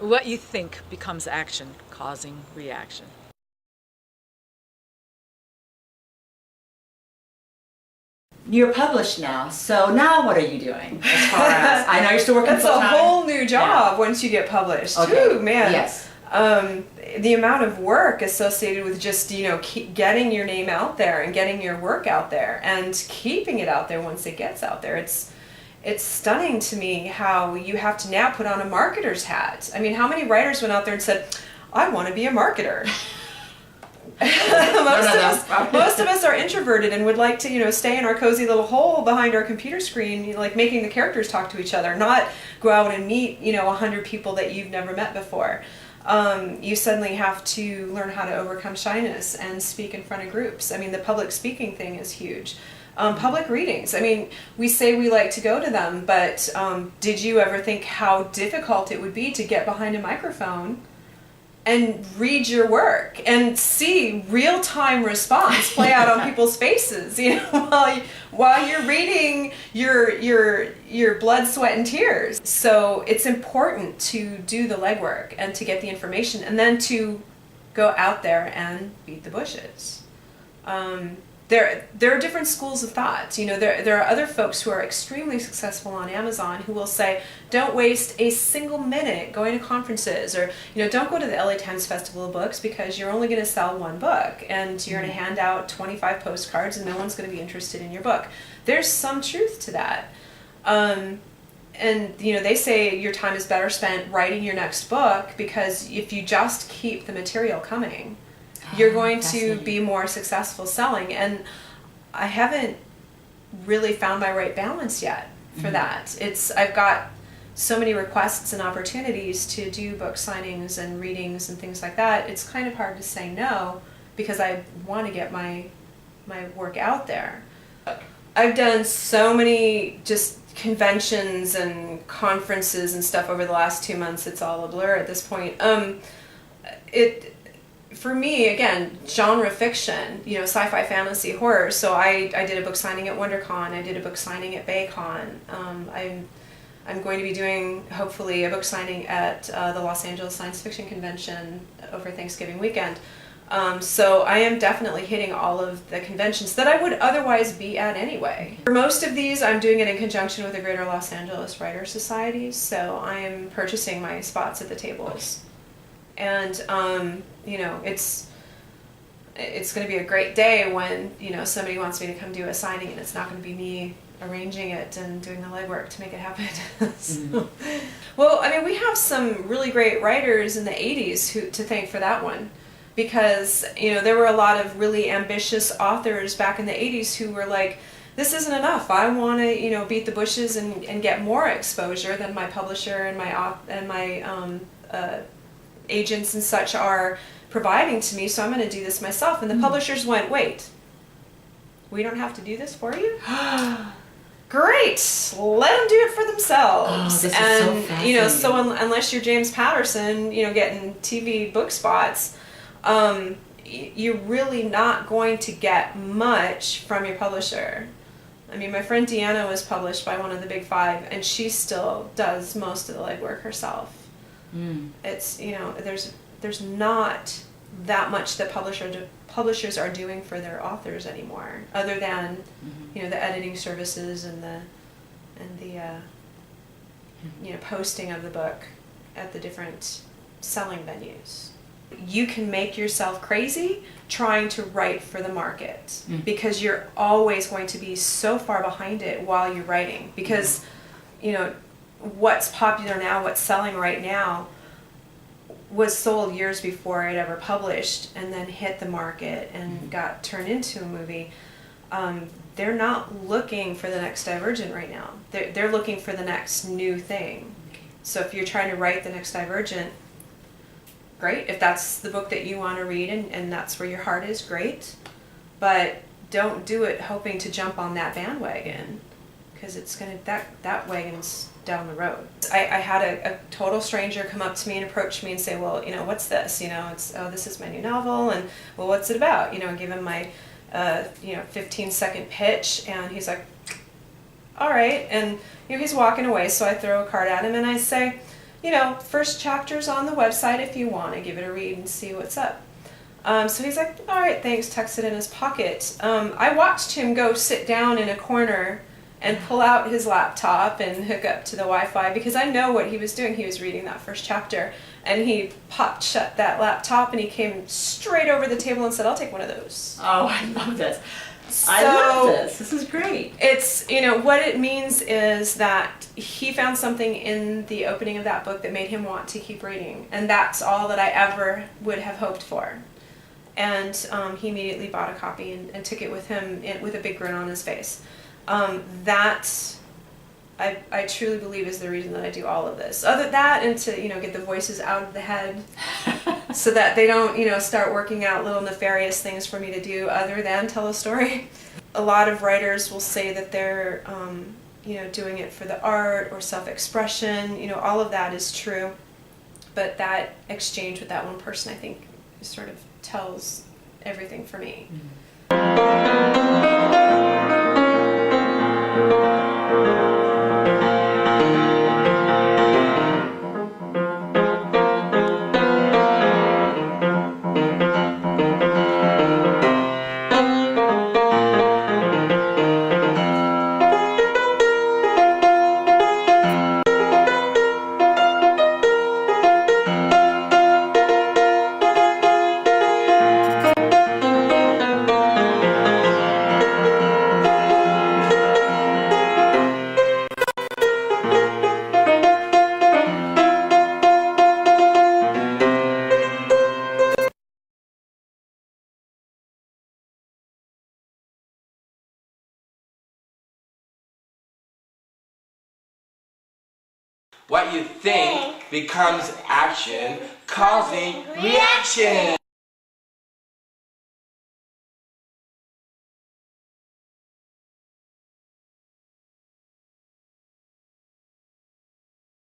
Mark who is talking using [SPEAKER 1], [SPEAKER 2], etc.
[SPEAKER 1] What you think becomes action, causing reaction.
[SPEAKER 2] You're published now, so now what are you doing as far as, I know you're still working
[SPEAKER 3] That's a
[SPEAKER 2] full-time.
[SPEAKER 3] whole new job once you get published.
[SPEAKER 2] Okay.
[SPEAKER 3] Ooh, man.
[SPEAKER 2] Yes.
[SPEAKER 3] The amount of work associated with just, keep getting your name out there and getting your work out there and keeping it out there once it gets out there. It's stunning to me how you have to now put on a marketer's hat. I mean, how many writers went out there and said, I want to be a marketer? Most of us are introverted and would like to, stay in our cozy little hole behind our computer screen, like making the characters talk to each other, not go out and meet, 100 people that you've never met before. You suddenly have to learn how to overcome shyness and speak in front of groups. I mean, the public speaking thing is huge. Public readings. I mean, we say we like to go to them, but did you ever think how difficult it would be to get behind a microphone and read your work and see real-time response play out on people's faces, while you're reading your blood, sweat, and tears. So it's important to do the legwork and to get the information and then to go out there and beat the bushes. There are different schools of thought. There are other folks who are extremely successful on Amazon who will say, don't waste a single minute going to conferences, or don't go to the LA Times Festival of Books because you're only going to sell one book and you're going to hand out 25 postcards and no one's going to be interested in your book. There's some truth to that. And they say your time is better spent writing your next book, because if you just keep the material coming, you're going to be more successful selling. And I haven't really found my right balance yet for that. I've got so many requests and opportunities to do book signings and readings and things like that. It's kind of hard to say no, because I want to get my work out there. I've done so many just conventions and conferences and stuff over the last 2 months. It's all a blur at this point. For me, again, genre fiction, sci-fi, fantasy, horror. So I did a book signing at WonderCon. I did a book signing at BayCon. I'm going to be doing, hopefully, a book signing at the Los Angeles Science Fiction Convention over Thanksgiving weekend. So I am definitely hitting all of the conventions that I would otherwise be at anyway. For most of these, I'm doing it in conjunction with the Greater Los Angeles Writers Society. So I am purchasing my spots at the tables. And it's going to be a great day when somebody wants me to come do a signing, and it's not going to be me arranging it and doing the legwork to make it happen. Well, I mean, we have some really great writers in the 80s to thank for that one, because there were a lot of really ambitious authors back in the 80s who were like, this isn't enough. I want to beat the bushes and get more exposure than my publisher and my agents and such are providing to me, so I'm going to do this myself. And the publishers went, wait, we don't have to do this for you? Great, let them do it for themselves.
[SPEAKER 2] Oh, this is
[SPEAKER 3] and
[SPEAKER 2] so fascinating.
[SPEAKER 3] So unless you're James Patterson, getting TV book spots, you're really not going to get much from your publisher. I mean, my friend Deanna was published by one of the big 5, and she still does most of the legwork herself. It's there's not that much that publishers are doing for their authors anymore, other than the editing services and the posting of the book at the different selling venues. You can make yourself crazy trying to write for the market, because you're always going to be so far behind it while you're writing, because what's popular now, what's selling right now, was sold years before it ever published, and then hit the market and got turned into a movie. They're not looking for the next Divergent right now. They're looking for the next new thing. So if you're trying to write the next Divergent, great. If that's the book that you want to read and that's where your heart is, great. But don't do it hoping to jump on that bandwagon, because it's that wagon's down the road. I had a total stranger come up to me and approach me and say, well, what's this? This is my new novel, and well, what's it about? Give him my 15-second pitch, and he's like, all right. And he's walking away, so I throw a card at him and I say, you know, first chapter's on the website if you want to give it a read and see what's up. So he's like, all right, thanks, tucks it in his pocket. I watched him go sit down in a corner and pull out his laptop and hook up to the Wi-Fi because I know what he was doing. He was reading that first chapter, and he popped shut that laptop and he came straight over the table and said, I'll take one of those.
[SPEAKER 2] Oh, I love this.
[SPEAKER 3] So
[SPEAKER 2] I love this. This is great.
[SPEAKER 3] it's, you know, what it means is that he found something in the opening of that book that made him want to keep reading, and that's all that I ever would have hoped for. And he immediately bought a copy and took it with him with a big grin on his face. That I truly believe is the reason that I do all of this. Other than that, and to, you know, get the voices out of the head so that they don't, you know, start working out little nefarious things for me to do other than tell a story. A lot of writers will say that they're, you know, doing it for the art or self-expression. You know, all of that is true. But that exchange with that one person, I think, sort of tells everything for me.
[SPEAKER 4] What you think becomes action, causing reaction.